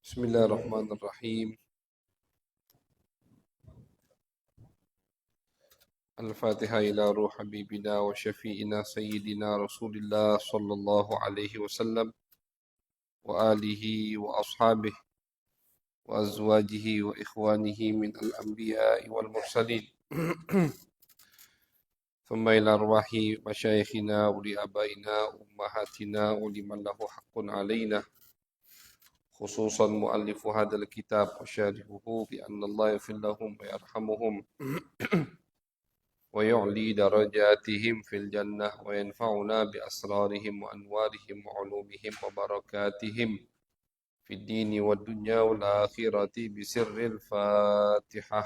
بسم الله الرحمن الرحيم. الفاتحة إلى روح حبيبنا وشفيئنا سيدنا رسول الله صلى الله عليه وسلم وآله وأصحابه وأزواجه وإخوانه من الأنبياء والمرسلين ثم إلى أرواح مشايخنا ولآبائنا وأمهاتنا ولمن له حق علينا، خصوصا مؤلف هذا الكتاب وشارحه، بأن الله يغفر لهم ويرحمهم ويعلي درجاتهم في الجنة وينفعنا بأسرارهم وأنوارهم وعلومهم وبركاتهم في الدين والدنيا والآخرة بسر الفاتحة.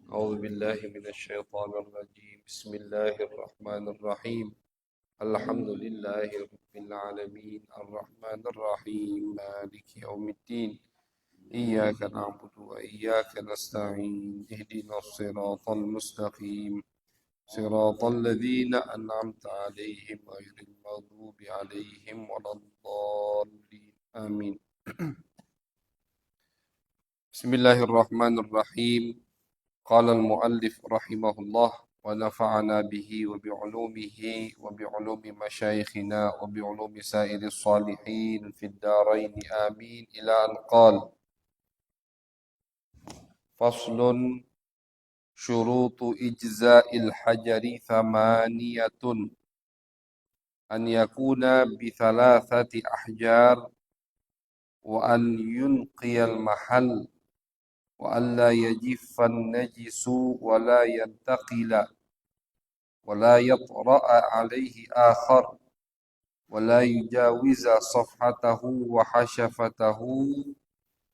أعوذ بالله من الشيطان الرجيم. بسم الله الرحمن الرحيم. الحمد لله رب العالمين الرحمن الرحيم مالك يوم الدين إياك نعبد وإياك نستعين اهدنا الصراط المستقيم صراط الذين أنعمت عليهم غير المغضوب عليهم ولا الضالين آمين. بسم الله الرحمن الرحيم. قال المؤلف رحمه الله ونفعنا به وبعلومه وبعلوم مشايخنا وبعلوم سائر الصالحين في الدارين آمين، إلى أن قال: فصل: شروط إجزاء الحجر ثمانية: أن يكون بثلاثة أحجار، وأن ينقي المحل، وأن لا يجف النجس ولا ينتقل، ولا يطرأ عليه آخر، ولا يجاوز صفحته وحشفته،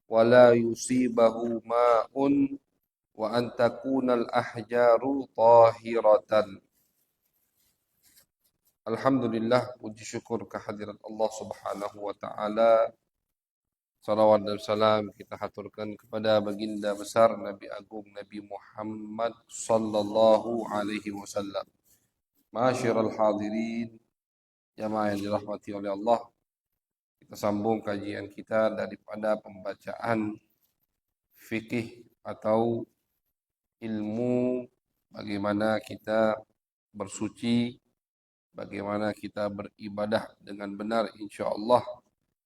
ولا يصيبه ماء، وأن تكون الأحجار طاهرة. Alhamdulillah, puji syukur kehadirat Allah Subhanahu wa taala. Salawat dan salam kita haturkan kepada baginda besar Nabi Agung Nabi Muhammad sallallahu alaihi wasallam. Ma'asyiral hadirin, jamaah yang dirahmati oleh Allah. Kita sambung kajian kita daripada pembacaan fikih atau ilmu bagaimana kita bersuci, bagaimana kita beribadah dengan benar insyaallah,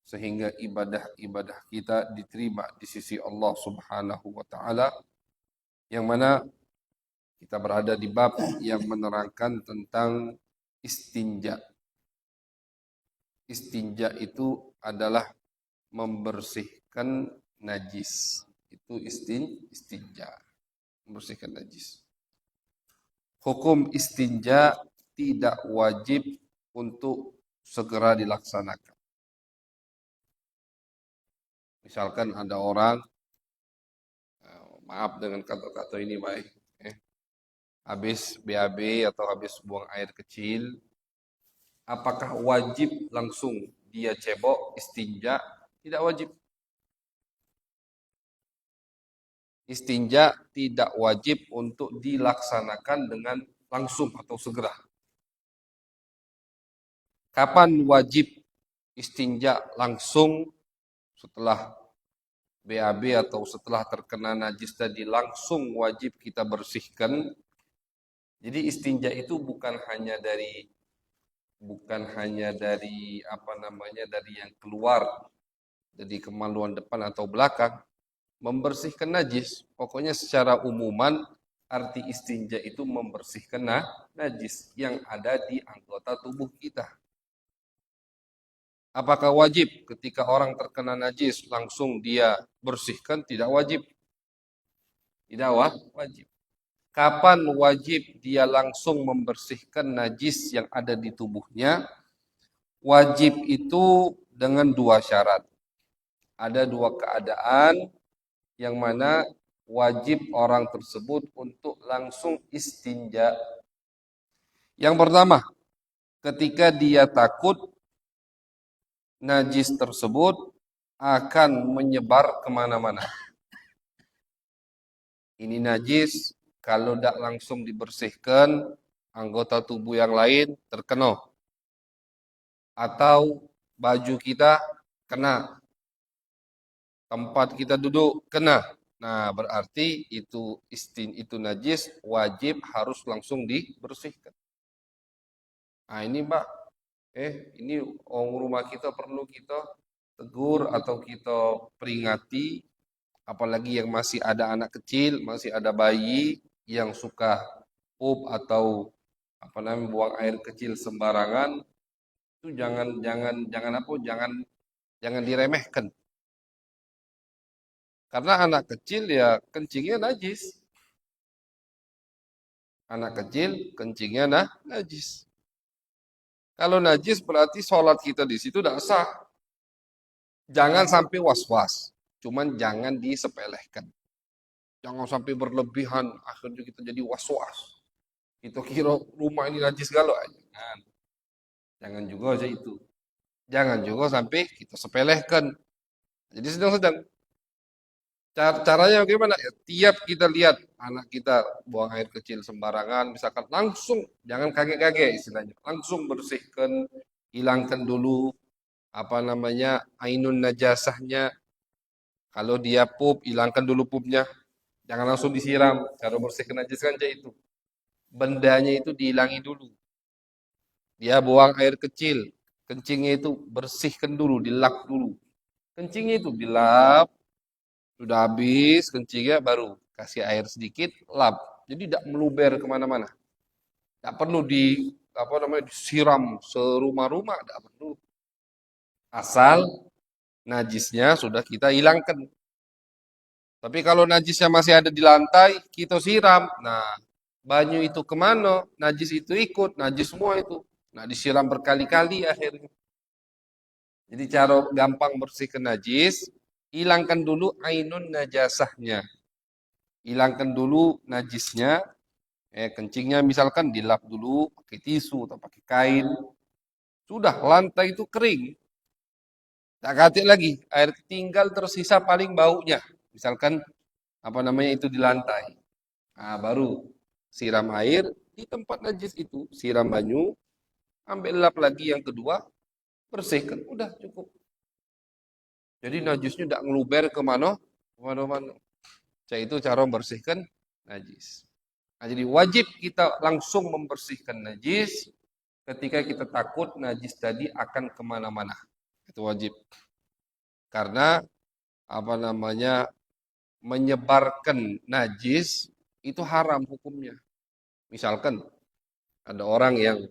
sehingga ibadah-ibadah kita diterima di sisi Allah Subhanahu wa taala, yang mana kita berada di bab yang menerangkan tentang istinja. Istinja itu adalah membersihkan najis. Itu istinja, membersihkan najis. Hukum istinja tidak wajib untuk segera dilaksanakan. Misalkan ada orang, maaf dengan kata-kata ini baik, habis BAB atau habis buang air kecil, apakah wajib langsung dia cebok istinja? Tidak wajib. Istinja tidak wajib untuk dilaksanakan dengan langsung atau segera. Kapan wajib istinja langsung? Setelah BAB atau setelah terkena najis tadi, langsung wajib kita bersihkan. Jadi istinja itu bukan hanya dari dari yang keluar, dari kemaluan depan atau belakang, membersihkan najis. Pokoknya secara umuman arti istinja itu membersihkan najis yang ada di anggota tubuh kita. Apakah wajib ketika orang terkena najis langsung dia bersihkan? Tidak wajib. Tidak wajib. Kapan wajib dia langsung membersihkan najis yang ada di tubuhnya? Wajib itu dengan dua syarat. Ada dua keadaan yang mana wajib orang tersebut untuk langsung istinja. Yang pertama, ketika dia takut najis tersebut akan menyebar kemana-mana. Ini najis, kalau tidak langsung dibersihkan, anggota tubuh yang lain terkena. Atau baju kita kena. tempat kita duduk kena. Nah, berarti itu najis, wajib harus langsung dibersihkan. Nah, ini Mbak, ini orang rumah kita perlu kita tegur atau kita peringati, apalagi yang masih ada anak kecil, masih ada bayi yang suka pup atau apa namanya buang air kecil sembarangan, itu jangan diremehkan. Karena anak kecil ya kencingnya najis. Anak kecil kencingnya najis. Kalau najis berarti sholat kita di situ tidak sah. Jangan sampai was-was. Cuman jangan disepelekan. Jangan sampai berlebihan. Akhirnya kita jadi was-was. Kita kira rumah ini najis galau. Jangan. Jangan juga aja itu. Jangan juga sampai kita sepelekan. Jadi sedang-sedang. Caranya bagaimana? Ya, tiap kita lihat anak kita buang air kecil sembarangan, misalkan langsung, jangan kaget-kaget istilahnya, langsung bersihkan, hilangkan dulu apa namanya ainun najasahnya. Kalau dia pup, hilangkan dulu pupnya, jangan langsung disiram. Cara bersihkan najis kan itu, bendanya itu dihilangi dulu. Dia buang air kecil, kencingnya itu bersihkan dulu, dilap dulu. Kencingnya itu dilap. Sudah habis kencingnya baru kasih air sedikit, lap. Jadi tidak meluber kemana-mana. Tidak perlu disiram serumah-rumah, tidak perlu. Asal najisnya sudah kita hilangkan. Tapi kalau najisnya masih ada di lantai, kita siram. Nah, banyu itu kemana? Najis itu ikut, najis semua itu. Nah, disiram berkali-kali akhirnya. Jadi cara gampang bersihkan najis, hilangkan dulu ainun najasahnya. Hilangkan dulu najisnya, kencingnya misalkan dilap dulu pakai tisu atau pakai kain. Sudah, lantai itu kering. Tak katik lagi, air tinggal tersisa paling baunya. Misalkan apa namanya itu di lantai. Nah, baru siram air di tempat najis itu, siram banyu, ambil lap lagi yang kedua, bersihkan, udah cukup. Jadi najisnya tidak ngeluber kemana-mana. Itu cara membersihkan najis. Nah, jadi wajib kita langsung membersihkan najis ketika kita takut najis tadi akan kemana-mana. Itu wajib. Karena apa namanya menyebarkan najis itu haram hukumnya. Misalkan ada orang yang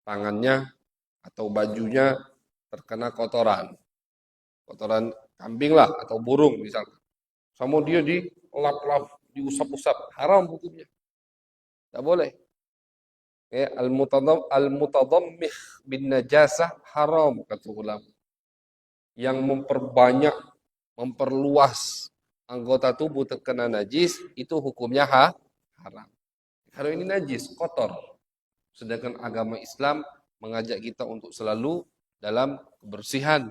tangannya atau bajunya terkena kotoran. Kotoran kambing lah atau burung misalkan. Sama dia dilap-lap, diusap-usap. Haram hukumnya. Tidak boleh. Al-mutadammih bin najasah haram, kata ulama. Yang memperbanyak, memperluas anggota tubuh terkena najis, itu hukumnya haram. Kalau ini najis, kotor. Sedangkan agama Islam mengajak kita untuk selalu dalam kebersihan,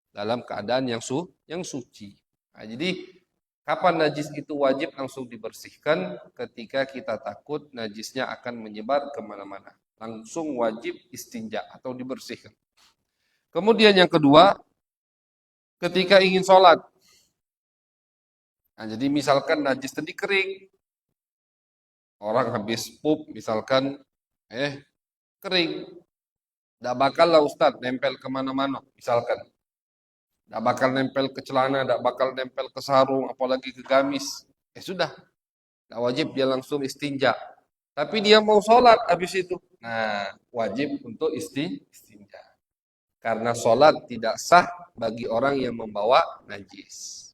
dalam keadaan yang suci. Nah, jadi kapan najis itu wajib langsung dibersihkan? Ketika kita takut najisnya akan menyebar kemana-mana. Langsung wajib istinja atau dibersihkan. Kemudian yang kedua, ketika ingin sholat. Nah, jadi misalkan najis tadi kering. Orang habis pup misalkan, kering. Tidak bakal lah Ustadz nempel kemana-mana misalkan. Tidak bakal nempel ke celana, tidak bakal nempel ke sarung, apalagi ke gamis. Sudah, tidak wajib dia langsung istinja. Tapi dia mau sholat habis itu. Nah, wajib untuk istinja. Karena sholat tidak sah bagi orang yang membawa najis.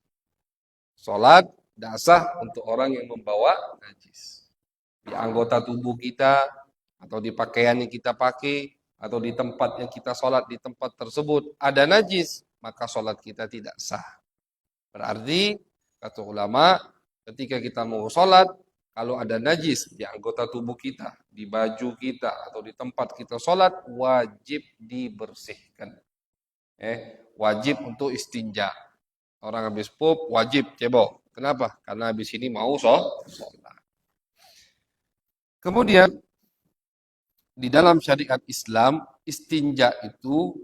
Sholat tidak sah untuk orang yang membawa najis. Di anggota tubuh kita, atau di pakaian yang kita pakai, atau di tempat yang kita sholat di tempat tersebut ada najis, maka sholat kita tidak sah. Berarti, kata ulama, ketika kita mau sholat, kalau ada najis di anggota tubuh kita, di baju kita, atau di tempat kita sholat, wajib dibersihkan. Wajib untuk istinja. Orang habis pup, wajib cebok. Kenapa? Karena habis ini mau sholat. Kemudian, di dalam syariat Islam, istinja itu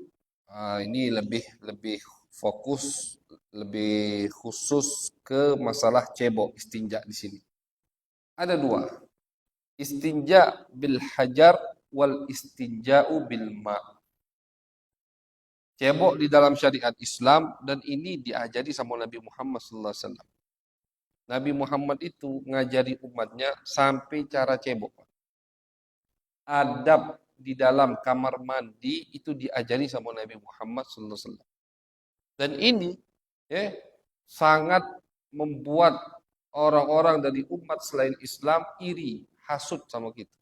ini lebih fokus lebih khusus ke masalah cebok istinja di sini. Ada dua, istinja bil hajar wal istinja'u bil ma. Cebok di dalam syariat Islam dan ini diajari sama Nabi Muhammad sallallahu alaihi wasallam. Nabi Muhammad itu ngajari umatnya sampai cara cebok. Adab di dalam kamar mandi itu diajari sama Nabi Muhammad sallallahu alaihi wasallam. Dan ini sangat membuat orang-orang dari umat selain Islam iri, hasut sama kita.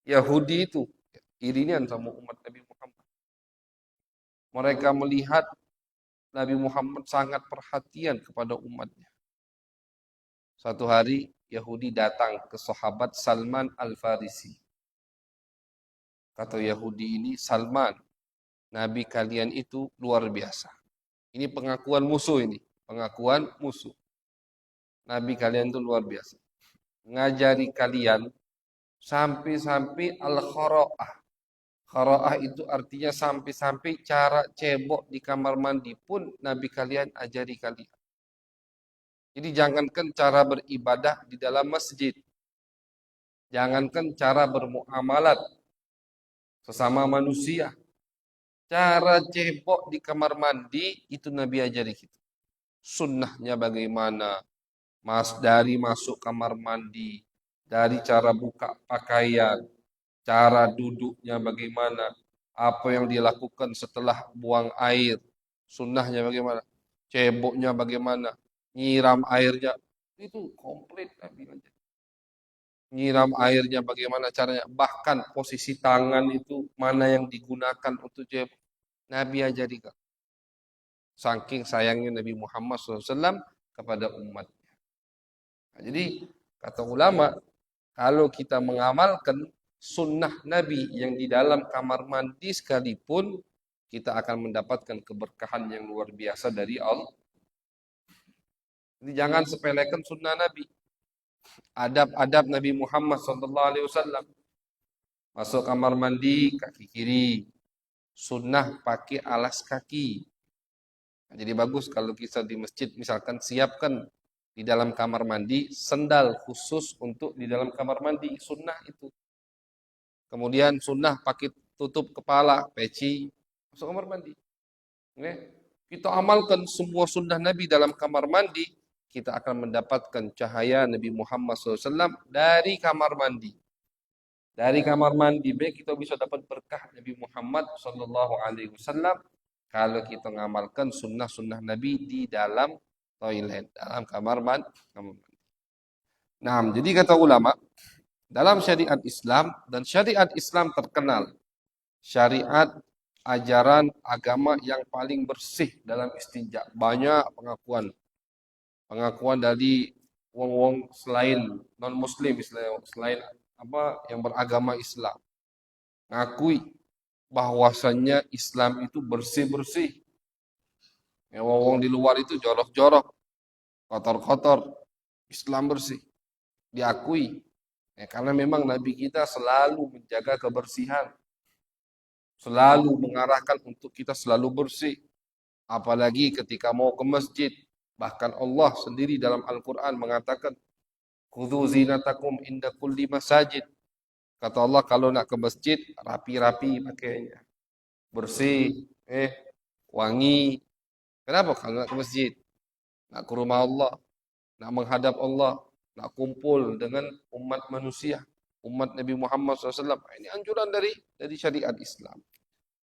Yahudi itu irian sama umat Nabi Muhammad. Mereka melihat Nabi Muhammad sangat perhatian kepada umatnya. Satu hari Yahudi datang ke sahabat Salman Al-Farisi. Kata Yahudi ini, Salman, Nabi kalian itu luar biasa. Ini pengakuan musuh ini. Pengakuan musuh. Nabi kalian itu luar biasa. Ngajari kalian sampai-sampai al-khara'ah. Khara'ah itu artinya sampai-sampai cara cebok di kamar mandi pun Nabi kalian ajari kalian. Jadi jangankan cara beribadah di dalam masjid. Jangankan cara bermuamalat sesama manusia. Cara cebok di kamar mandi itu Nabi ajari kita. Sunnahnya bagaimana? Dari masuk kamar mandi, dari cara buka pakaian, cara duduknya bagaimana, apa yang dilakukan setelah buang air, sunnahnya bagaimana, ceboknya bagaimana, nyiram airnya, itu komplit Nabi ajari. Nyiram airnya bagaimana caranya, bahkan posisi tangan itu mana yang digunakan untuk cebok, Nabi ajari kan. Saking sayangnya Nabi Muhammad SAW kepada umat. Nah, jadi kata ulama, kalau kita mengamalkan sunnah Nabi yang di dalam kamar mandi sekalipun, kita akan mendapatkan keberkahan yang luar biasa dari Allah. Jadi jangan sepelekan sunnah Nabi. Adab-adab Nabi Muhammad SAW. Masuk kamar mandi, kaki kiri. Sunnah pakai alas kaki. Nah, jadi bagus kalau kita di masjid misalkan siapkan di dalam kamar mandi sendal khusus untuk di dalam kamar mandi, sunnah itu. Kemudian sunnah pakai tutup kepala, peci, masuk kamar mandi. Kita amalkan semua sunnah Nabi dalam kamar mandi, kita akan mendapatkan cahaya Nabi Muhammad SAW dari kamar mandi. Dari kamar mandi, baik kita bisa dapat berkah Nabi Muhammad SAW kalau kita mengamalkan sunnah-sunnah Nabi di dalam toilet, dalam kamar mandi. Nah, jadi kata ulama, dalam syariat Islam, dan syariat Islam terkenal syariat ajaran agama yang paling bersih dalam istinja. Banyak pengakuan dari wong-wong selain non-muslim, selain apa yang beragama Islam. Ngakui bahwasannya Islam itu bersih-bersih. Yang wong-wong di luar itu jorok-jorok, kotor-kotor. Islam bersih. Diakui. Karena memang Nabi kita selalu menjaga kebersihan. Selalu mengarahkan untuk kita selalu bersih. Apalagi ketika mau ke masjid. Bahkan Allah sendiri dalam Al-Quran mengatakan, khudhu zinatakum inda kulli masajid. Kata Allah, kalau nak ke masjid, rapi-rapi pakainya. Bersih, wangi. Kenapa? Kalau nak ke masjid. Nak ke rumah Allah. Nak menghadap Allah. Nak kumpul dengan umat manusia. Umat Nabi Muhammad SAW. Ini anjuran dari syariat Islam.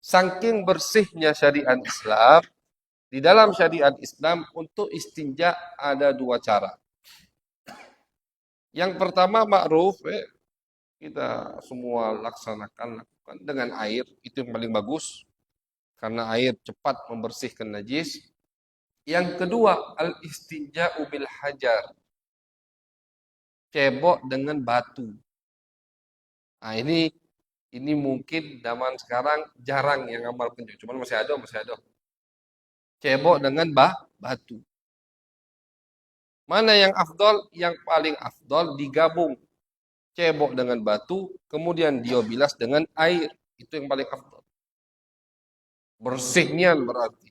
Saking bersihnya syariat Islam, di dalam syariat Islam untuk istinja ada dua cara. Yang pertama ma'ruf, kita semua lakukan dengan air, itu yang paling bagus. Karena air cepat membersihkan najis. Yang kedua, al-istinja'u bil hajar. Cebok dengan batu. Nah, ini mungkin zaman sekarang jarang yang amalkan, cuman masih ada. Cebok dengan batu. Mana yang afdol? Yang paling afdol digabung. Cebok dengan batu, kemudian dia bilas dengan air. Itu yang paling afdol. Bersihnya berarti.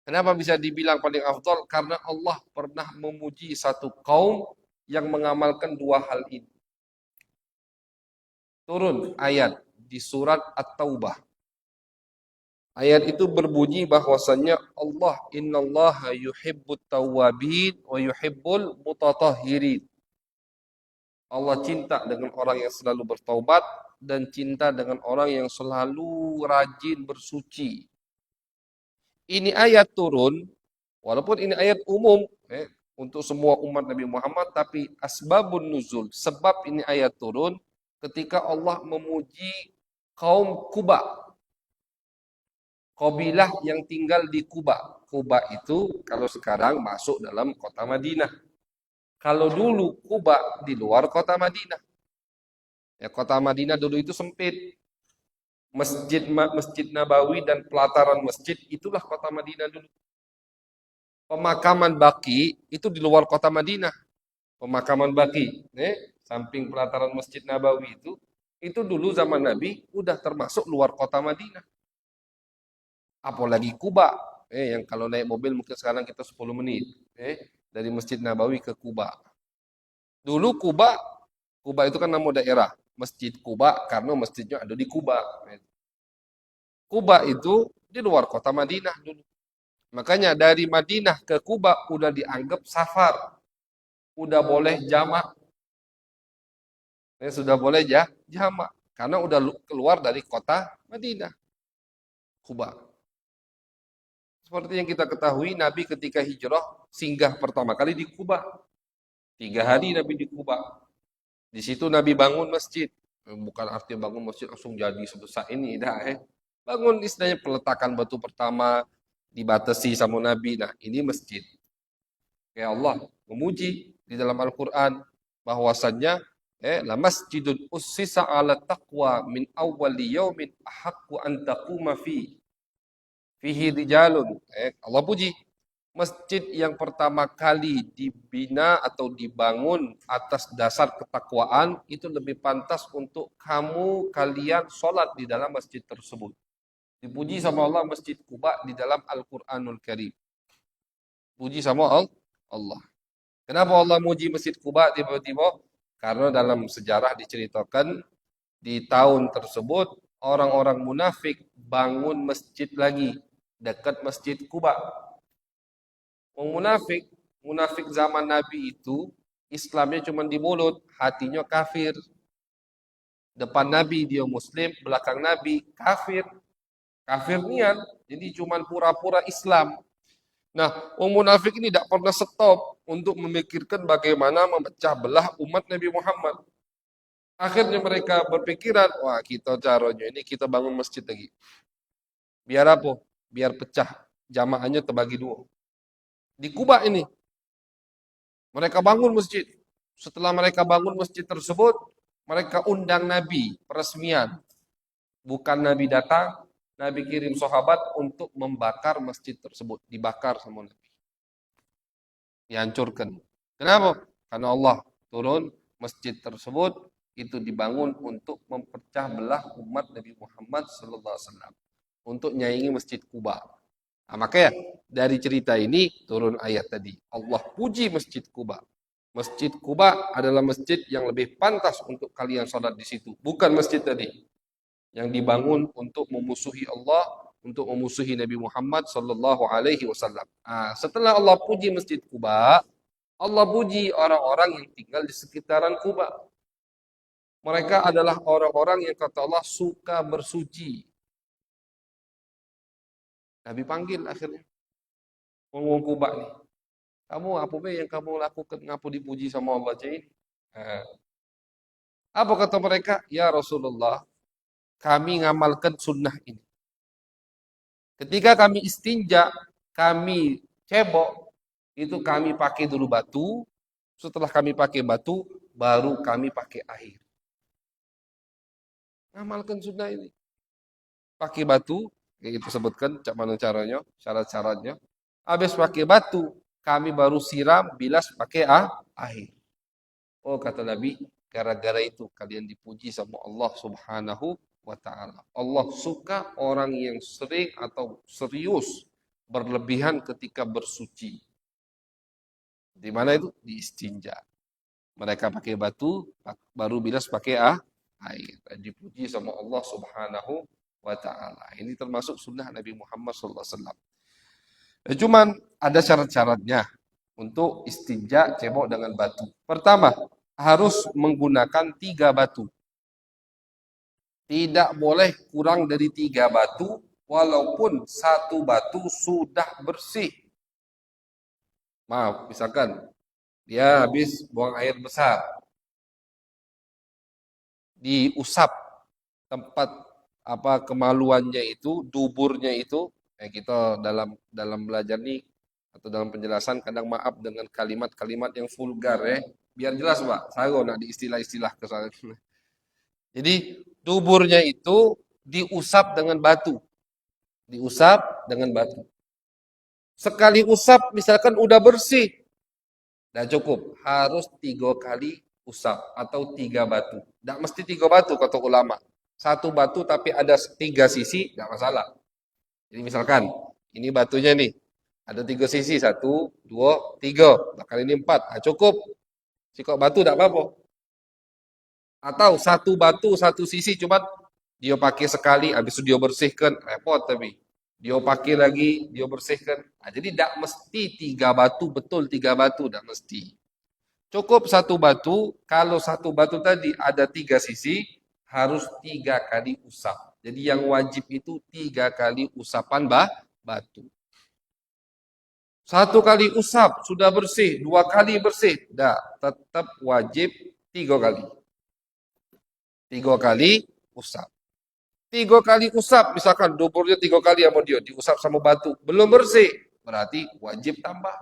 Kenapa bisa dibilang paling afdal? Karena Allah pernah memuji satu kaum yang mengamalkan dua hal ini. Turun ayat di surat At-Taubah. Ayat itu berbunyi bahwasannya Allah innallaha yuhibbut tawwabin wa yuhibbul mutatahhirin. Allah cinta dengan orang yang selalu bertaubat dan cinta dengan orang yang selalu rajin bersuci. Ini ayat turun, walaupun ini ayat umum untuk semua umat Nabi Muhammad, tapi asbabun nuzul, sebab ini ayat turun ketika Allah memuji kaum Kuba, kabilah yang tinggal di Kuba. Kuba itu kalau sekarang masuk dalam kota Madinah. Kalau dulu Kuba di luar kota Madinah. Ya, kota Madinah dulu itu sempit. Masjid Nabawi dan pelataran masjid itulah kota Madinah dulu. Pemakaman Baqi itu di luar kota Madinah. Pemakaman Baqi, samping pelataran Masjid Nabawi itu dulu zaman Nabi udah termasuk luar kota Madinah. Apalagi Kuba, yang kalau naik mobil mungkin sekarang kita 10 menit, dari Masjid Nabawi ke Kuba. Dulu Kuba itu kan nama daerah. Masjid Kuba karena masjidnya ada di Kuba. Kuba itu di luar kota Madinah dulu. Makanya dari Madinah ke Kuba udah dianggap safar. Udah boleh jamak. Sudah boleh jamak. Karena udah keluar dari kota Madinah. Kuba. Seperti yang kita ketahui, Nabi ketika hijrah singgah pertama kali di Kuba. 3 hari Nabi di Kuba. Di situ Nabi bangun masjid. Bukan artinya bangun masjid langsung jadi sebesar ini. Bangun istilahnya peletakan batu pertama, dibatasi sama Nabi. Nah, ini masjid. Kayak Allah memuji di dalam Al-Quran bahwasannya la masjidun ussisa ala taqwa min awwali yaumin ahaqqu an taquma fihi rijalun. Allah puji masjid yang pertama kali dibina atau dibangun atas dasar ketakwaan itu lebih pantas untuk kalian sholat di dalam masjid tersebut. Dipuji sama Allah Masjid Kuba di dalam Al-Quranul Karim. Puji sama Allah. Kenapa Allah muji Masjid Kuba tiba-tiba? Karena dalam sejarah diceritakan di tahun tersebut orang-orang munafik bangun masjid lagi dekat Masjid Kuba. Munafik zaman Nabi itu Islamnya cuma di mulut, hatinya kafir. Depan Nabi dia Muslim, belakang Nabi kafir. Kafir niat, jadi cuma pura-pura Islam. Nah, orang munafik ini tidak pernah stop untuk memikirkan bagaimana memecah belah umat Nabi Muhammad. Akhirnya mereka berpikiran, wah kita caranya ini kita bangun masjid lagi. Biar apa? Biar pecah. Jamaahnya terbagi dua. Di Kuba ini, mereka bangun masjid. Setelah mereka bangun masjid tersebut, mereka undang Nabi peresmian. Bukan Nabi datang, Nabi kirim sahabat untuk membakar masjid tersebut. Dibakar sama Nabi. Dihancurkan. Kenapa? Karena Allah turun masjid tersebut itu dibangun untuk memecah belah umat Nabi Muhammad SAW. Untuk nyaingi masjid Kuba. Nah, makanya dari cerita ini turun ayat tadi. Allah puji masjid Kuba. Masjid Kuba adalah masjid yang lebih pantas untuk kalian sholat di situ. Bukan masjid tadi yang dibangun untuk memusuhi Allah, untuk memusuhi Nabi Muhammad sallallahu alaihi wasallam. Setelah Allah puji Masjid Kuba, Allah puji orang-orang yang tinggal di sekitaran Kuba. Mereka adalah orang-orang yang kata Allah suka bersuci. Nabi panggil akhirnya. Ngomong Kuba nih. Kamu apa be yang kamu lakukan ngapu dipuji sama Allah ini? Apa kata mereka? Ya Rasulullah, kami ngamalkan sunnah ini. Ketika kami istinja, kami cebok, itu kami pakai dulu batu. Setelah kami pakai batu, baru kami pakai air. Ngamalkan sunnah ini. Pakai batu, kayak itu sebutkan mana caranya, syarat-syaratnya. Habis pakai batu, kami baru siram, bilas pakai air. Oh kata Nabi, gara-gara itu kalian dipuji sama Allah Subhanahu wa ta'ala. Allah suka orang yang sering atau serius berlebihan ketika bersuci. Di mana itu? Di istinja. Mereka pakai batu, baru bilas pakai air. Dan dipuji sama Allah Subhanahu wa Ta'ala. Ini termasuk sunnah Nabi Muhammad SAW. Cuman ada syarat-syaratnya untuk istinja cebok dengan batu. Pertama, harus menggunakan 3 batu. Tidak boleh kurang dari 3 batu, walaupun 1 batu sudah bersih. Maaf, misalkan dia habis buang air besar, diusap tempat kemaluannya itu, duburnya itu, kita dalam belajar nih atau dalam penjelasan kadang maaf dengan kalimat-kalimat yang vulgar biar jelas Pak, saya nak di istilah-istilah kesalahan. Jadi duburnya itu diusap dengan batu, sekali usap misalkan udah bersih, dah cukup, harus 3 kali usap atau 3 batu. Tidak mesti 3 batu kata ulama. 1 batu tapi ada 3 sisi, tidak masalah. Jadi misalkan, ini batunya nih, ada 3 sisi, 1, 2, 3, kali ini 4, nah, cukup. Sikok batu tidak apa-apa. Atau 1 batu, 1 sisi, cuma dia pakai sekali, habis itu dia bersihkan, repot tapi. Dia pakai lagi, dia bersihkan. Nah, jadi tidak mesti 3 batu, betul 3 batu, tidak mesti. Cukup 1 batu, kalau 1 batu tadi ada 3 sisi, harus 3 kali usap. Jadi yang wajib itu 3 kali usapan batu. 1 kali usap, sudah bersih, 2 kali bersih, dah tetap wajib 3 kali. 3 kali usap. 3 kali usap, misalkan duburnya 3 kali sama dia, diusap sama batu, belum bersih, berarti wajib tambah.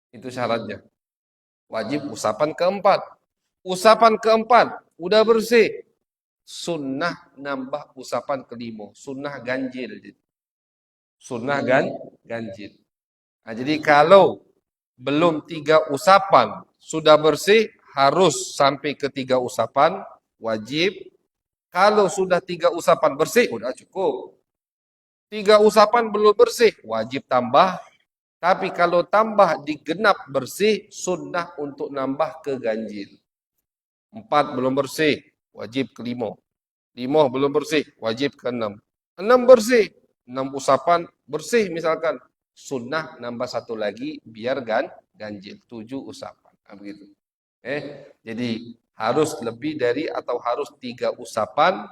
Itu syaratnya. Wajib usapan keempat. Usapan keempat, udah bersih. Sunnah nambah usapan kelima. Sunnah ganjil. Sunnah ganjil. Nah, jadi kalau belum 3 usapan, sudah bersih, harus sampai ke 3 usapan, wajib. Kalau sudah 3 usapan bersih, udah cukup. 3 usapan belum bersih, wajib tambah. Tapi kalau tambah digenap bersih, sunnah untuk nambah ke ganjil. 4 belum bersih, wajib ke 5. 5 belum bersih, wajib ke 6. 6 bersih, 6 usapan bersih misalkan. Sunnah nambah 1 lagi, biar ganjil. 7 usapan. Nah, begitu. Jadi harus lebih dari atau harus 3 usapan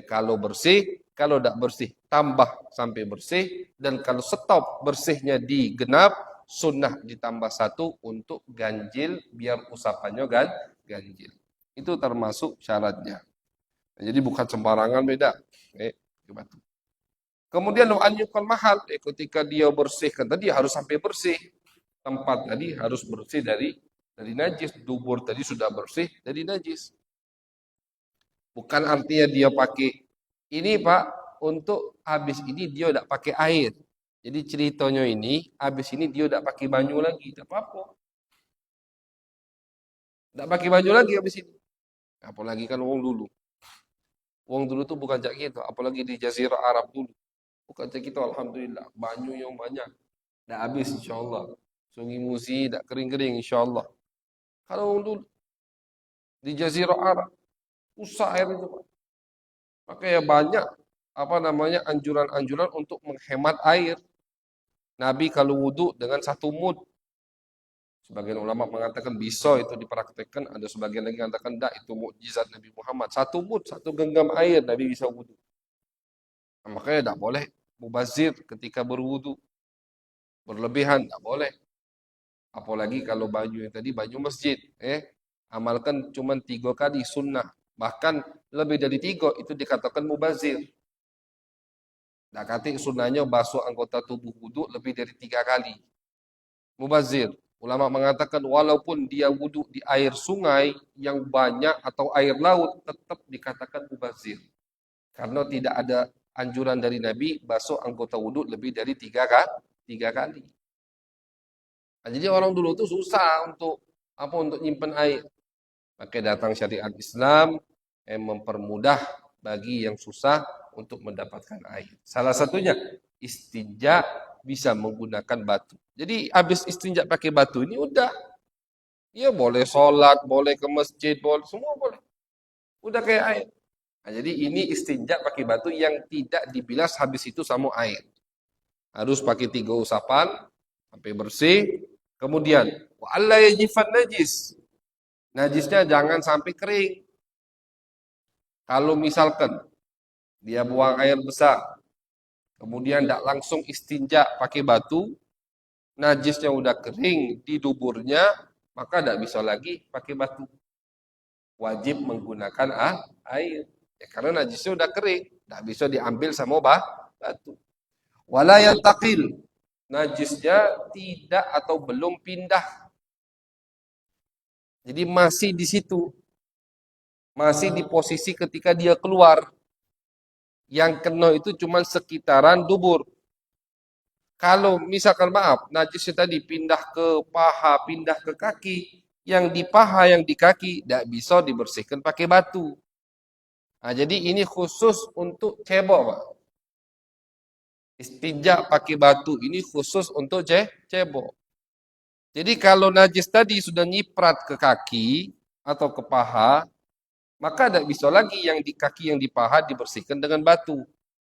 kalau bersih, kalau tidak bersih tambah sampai bersih, dan kalau stop bersihnya digenap, sunnah ditambah 1 untuk ganjil biar usapannya ganjil. Itu termasuk syaratnya. Jadi bukan sembarangan beda. Kemudian anyukal mahal, ketika dia bersihkan tadi harus sampai bersih. Tempat tadi harus bersih dari najis, dubur tadi sudah bersih dari najis. Bukan artinya dia pakai ini Pak, untuk habis ini dia tidak pakai air. Jadi ceritanya ini, habis ini dia tidak pakai baju lagi, tidak apa-apa. Tidak pakai baju lagi habis ini. Apalagi kan wong dulu. Wong dulu tuh bukan cak gitu, apalagi di Jazirah Arab dulu. Bukan cak gitu, alhamdulillah, banyu yang banyak. Tidak habis insyaallah. Sungai Musi tidak kering-kering insyaallah. Kalau wong dulu di Jazirah Arab, susah air itu Pak. Makanya banyak anjuran-anjuran untuk menghemat air. Nabi kalau wudhu dengan 1 mud. Sebagian ulama mengatakan bisa itu dipraktekkan, ada sebagian lagi mengatakan tidak, itu mukjizat Nabi Muhammad. 1 mud, 1 genggam air Nabi bisa wudhu. Nah, makanya tidak boleh mubazir ketika berwudhu. Berlebihan tidak boleh. Apalagi kalau baju yang tadi baju masjid. Amalkan cuma 3 kali sunnah. Bahkan lebih dari 3 itu dikatakan mubazir. Nah, kata sunnahnya basuh anggota tubuh wudhu lebih dari 3 kali. Mubazir. Ulama mengatakan walaupun dia wudhu di air sungai yang banyak atau air laut, tetap dikatakan mubazir. Karena tidak ada anjuran dari Nabi basuh anggota wudhu lebih dari 3 kali. Nah, jadi orang dulu itu susah untuk nyimpen air. Maka datang syariat Islam yang mempermudah bagi yang susah untuk mendapatkan air. Salah satunya istinja bisa menggunakan batu. Jadi habis istinja pakai batu ini udah, ya boleh sholat, boleh ke masjid, boleh semua boleh. Udah kayak air. Nah, jadi ini istinja pakai batu yang tidak dibilas habis itu sama air. Harus pakai 3 usapan sampai bersih. Kemudian wa alla yajifan najis. Najisnya jangan sampai kering. Kalau misalkan dia buang air besar, kemudian tidak langsung istinja pakai batu, najisnya udah kering di duburnya, maka tidak bisa lagi pakai batu. Wajib menggunakan air. Ya, karena najisnya udah kering, tidak bisa diambil sama batu. Wala yantaqil. Najisnya tidak atau belum pindah. Jadi masih di situ. Masih di posisi ketika dia keluar. Yang kena itu cuma sekitaran dubur. Kalau misalkan maaf, najisnya tadi pindah ke paha, pindah ke kaki, yang di paha, yang di kaki, tidak bisa dibersihkan pakai batu. Nah, jadi ini khusus untuk cebok, Pak. Istinja pakai batu ini khusus untuk cebok. Jadi kalau najis tadi sudah nyiprat ke kaki atau ke paha, maka tidak bisa lagi yang di kaki, yang di paha dibersihkan dengan batu.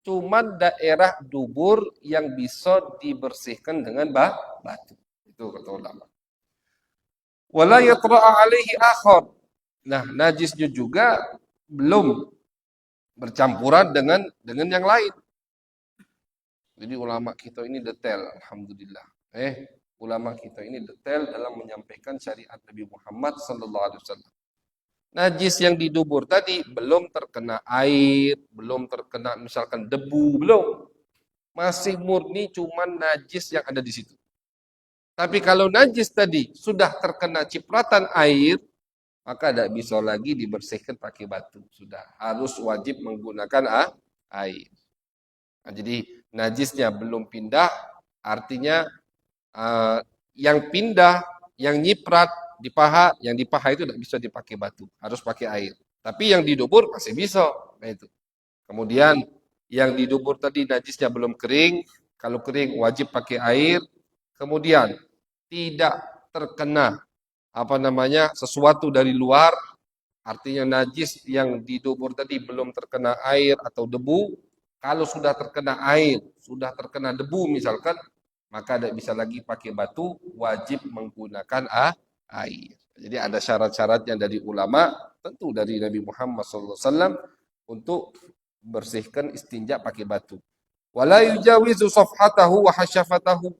Cuman daerah dubur yang bisa dibersihkan dengan batu. Itu kata ulama. Wala yatra'a alaihi akhar. Nah, najisnya juga belum bercampuran dengan yang lain. Jadi ulama kita ini detail, alhamdulillah. Ulama kita ini detail dalam menyampaikan syariat Nabi Muhammad sallallahu alaihi wasallam. Najis yang di dubur tadi belum terkena air, belum terkena misalkan debu, belum. Masih murni cuman najis yang ada di situ. Tapi kalau najis tadi sudah terkena cipratan air, maka tidak bisa lagi dibersihkan pakai batu. Sudah harus wajib menggunakan air. Nah, jadi najisnya belum pindah, artinya yang pindah, yang nyiprat di paha, yang di paha itu tidak bisa dipakai batu, harus pakai air. Tapi yang di dubur masih bisa. Nah itu. Kemudian yang di dubur tadi najisnya belum kering, kalau kering wajib pakai air. Kemudian tidak terkena sesuatu dari luar, artinya najis yang di dubur tadi belum terkena air atau debu. Kalau sudah terkena air, sudah terkena debu misalkan, maka tidak bisa lagi pakai batu, wajib menggunakan air. Jadi ada syarat-syaratnya dari ulama, tentu dari Nabi Muhammad SAW untuk bersihkan istinja pakai batu. Wala yujawizu safhatahu wa hasyafatahu.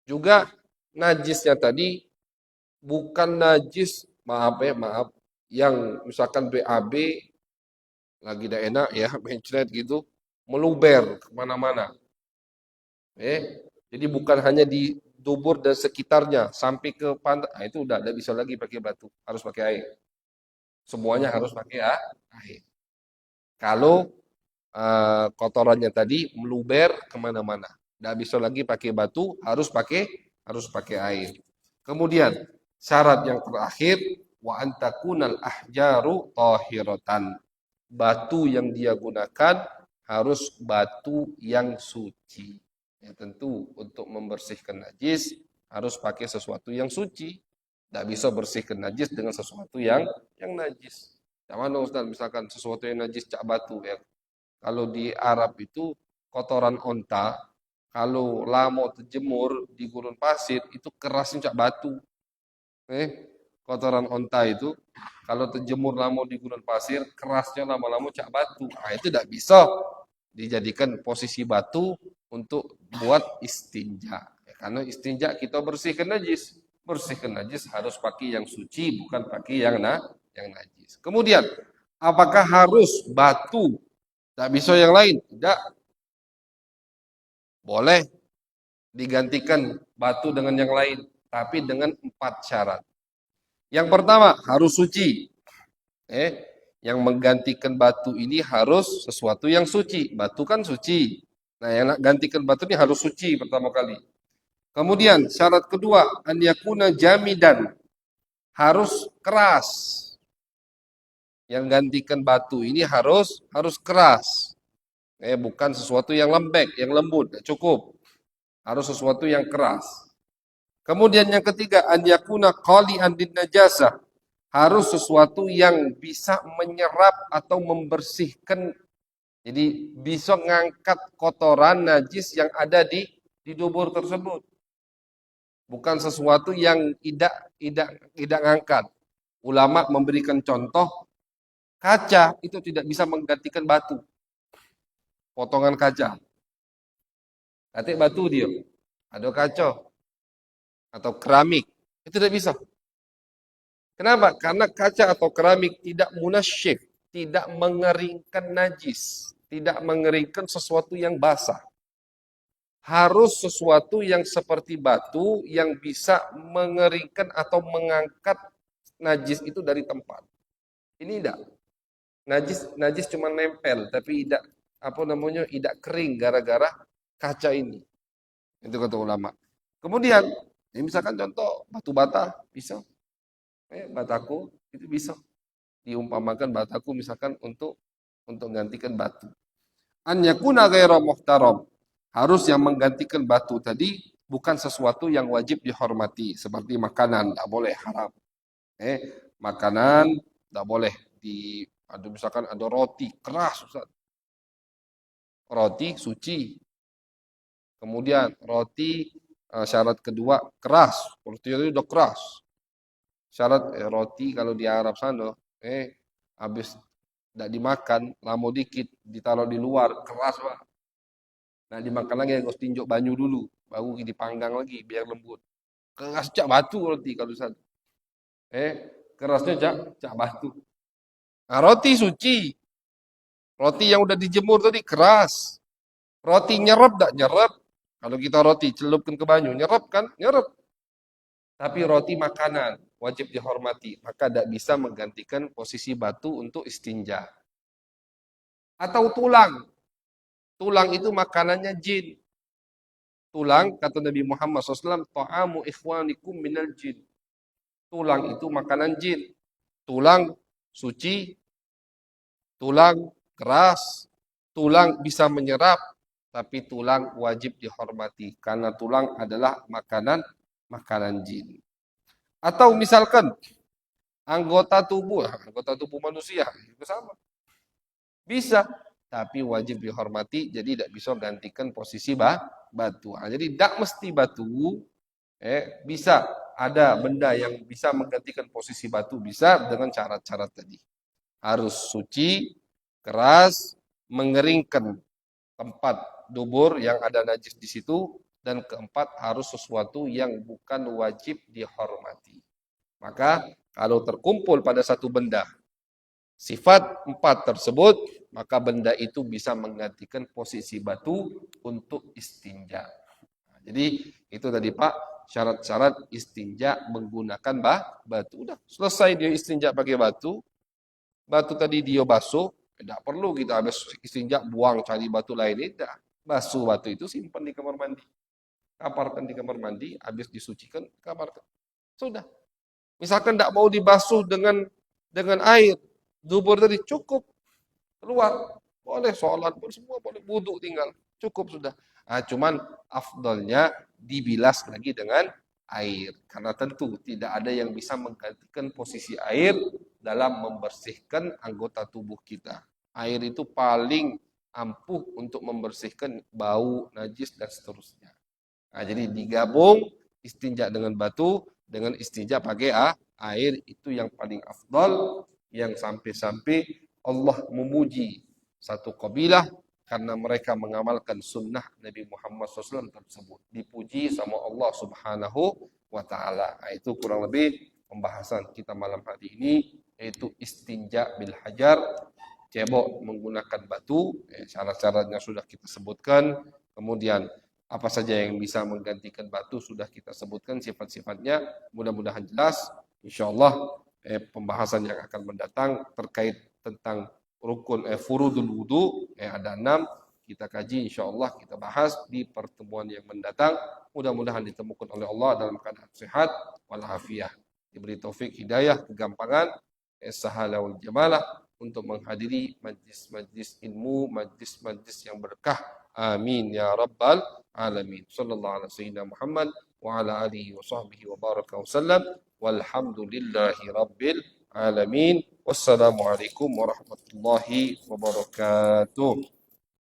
Juga najisnya tadi bukan najis, maaf, yang misalkan BAB lagi tidak enak ya, mencret gitu, meluber kemana-mana. Jadi bukan hanya di dubur dan sekitarnya, sampai ke pantai, itu udah tidak bisa lagi pakai batu, harus pakai air. Semuanya harus pakai air. Kalau kotorannya tadi meluber kemana-mana, tidak bisa lagi pakai batu, harus pakai air. Kemudian syarat yang terakhir, wa antakunal ahjaru tahiratan. Batu yang dia gunakan harus batu yang suci. Ya, tentu untuk membersihkan najis harus pakai sesuatu yang suci. Tidak bisa bersihkan najis dengan sesuatu yang najis. Yang mana Ustaz, misalkan sesuatu yang najis cak batu ya. Kalau di Arab itu kotoran onta, kalau lama terjemur di gurun pasir itu kerasnya cak batu. Kotoran onta itu kalau terjemur lama di gurun pasir, kerasnya lama-lama cak batu. Nah, itu tidak bisa dijadikan posisi batu untuk buat istinja. Ya, karena istinja kita bersihkan najis. Bersihkan najis harus pakai yang suci, bukan pakai yang najis. Kemudian, apakah harus batu? Tidak bisa yang lain? Tidak. Boleh digantikan batu dengan yang lain, tapi dengan 4 syarat. Yang pertama, harus suci. Yang menggantikan batu ini harus sesuatu yang suci. Batu kan suci. Nah, yang gantikan batu ini harus suci pertama kali. Kemudian, syarat kedua, an yakuna jamidan. Harus keras. Yang gantikan batu ini harus keras. Bukan sesuatu yang lembek, yang lembut, tidak cukup. Harus sesuatu yang keras. Kemudian yang ketiga, an yakuna qali'an din najasah. Harus sesuatu yang bisa menyerap atau membersihkan. Jadi bisa mengangkat kotoran najis yang ada di dubur tersebut. Bukan sesuatu yang tidak ngangkat. Ulama memberikan contoh, kaca itu tidak bisa menggantikan batu. Potongan kaca. Katik batu dia. Ada kaca atau keramik. Itu tidak bisa. Kenapa? Karena kaca atau keramik tidak munasyif, tidak mengeringkan najis, tidak mengeringkan sesuatu yang basah. Harus sesuatu yang seperti batu yang bisa mengeringkan atau mengangkat najis itu dari tempat. Ini tidak. Najis cuma nempel, tapi tidak kering gara-gara kaca ini. Itu kata ulama. Kemudian, misalkan contoh batu bata bisa. Bataku itu bisa diumpamakan bataku misalkan untuk gantikan batu. An yakuna ghaira muhtaram. Harus yang menggantikan batu tadi bukan sesuatu yang wajib dihormati seperti makanan, tidak boleh, haram. Makanan tidak boleh misalkan ada roti keras, Ustaz. Roti suci. Kemudian roti syarat kedua keras. Roti itu udah keras. Syarat roti kalau di Arab sana, habis tidak dimakan, lama dikit, ditaruh di luar, keras Pak. Nah dimakan lagi, harus tinjuk banyu dulu, baru dipanggang lagi, biar lembut. Keras cak batu roti kalau sana. Kerasnya cak batu. Nah, roti suci. Roti yang udah dijemur tadi keras. Roti nyerap tak nyerap? Kalau kita roti celupkan ke banyu, nyerap kan? Nyerap. Tapi roti makanan wajib dihormati, maka tidak bisa menggantikan posisi batu untuk istinja. Atau tulang. Tulang itu makanannya jin. Tulang, kata Nabi Muhammad SAW, ta'amu ikhwanikum minal jin. Tulang itu makanan jin. Tulang suci, tulang keras, tulang bisa menyerap, tapi tulang wajib dihormati. Karena tulang adalah makanan jin. Atau misalkan anggota tubuh manusia, itu sama. Bisa, tapi wajib dihormati, jadi tidak bisa gantikan posisi batu. Jadi tidak mesti batu, bisa ada benda yang bisa menggantikan posisi batu, bisa dengan syarat-syarat tadi. Harus suci, keras, mengeringkan tempat dubur yang ada najis di situ, dan keempat harus sesuatu yang bukan wajib dihormati. Maka kalau terkumpul pada satu benda sifat 4 tersebut, maka benda itu bisa menggantikan posisi batu untuk istinja. Jadi itu tadi Pak, syarat-syarat istinja menggunakan batu. Udah selesai dia istinja pakai batu. Batu tadi dia basuh, tidak perlu kita habis istinja buang cari batu lain, tidak. Basuh batu itu simpan di kamar mandi. Kaparkan di kamar mandi, habis disucikan, kaparkan. Sudah. Misalkan tidak mau dibasuh dengan air, dubur tadi cukup keluar, boleh sholat pun semua boleh, wudu tinggal cukup sudah. Cuman afdalnya dibilas lagi dengan air, karena tentu tidak ada yang bisa menggantikan posisi air dalam membersihkan anggota tubuh kita. Air itu paling ampuh untuk membersihkan bau, najis dan seterusnya. Jadi digabung istinja dengan batu dengan istinja pakai air, itu yang paling afdal, yang sampai-sampai Allah memuji satu kabilah karena mereka mengamalkan sunnah Nabi Muhammad SAW tersebut. Dipuji sama Allah Subhanahu wa Ta'ala. Itu kurang lebih pembahasan kita malam hari ini, yaitu istinja bil hajar, cebok menggunakan batu. Syarat-syaratnya sudah kita sebutkan. Kemudian apa saja yang bisa menggantikan batu sudah kita sebutkan sifat-sifatnya. Mudah-mudahan jelas. Insyaallah pembahasan yang akan mendatang terkait tentang rukun furudul wudu, ada 6, kita kaji insyaallah, kita bahas di pertemuan yang mendatang. Mudah-mudahan ditemukan oleh Allah dalam keadaan sehat wal afiyah, diberi taufik hidayah, kegampangan, sahala wal jamalah. untuk menghadiri majlis-majlis ilmu, majlis-majlis yang berkah. Amin ya rabbal alamin. Sallallahu alaihi wasallam Muhammad wa ala alihi wa sahbihi wa baraka wa sallam. Walhamdulillahi rabbil alamin. Wassalamualaikum warahmatullahi wabarakatuh.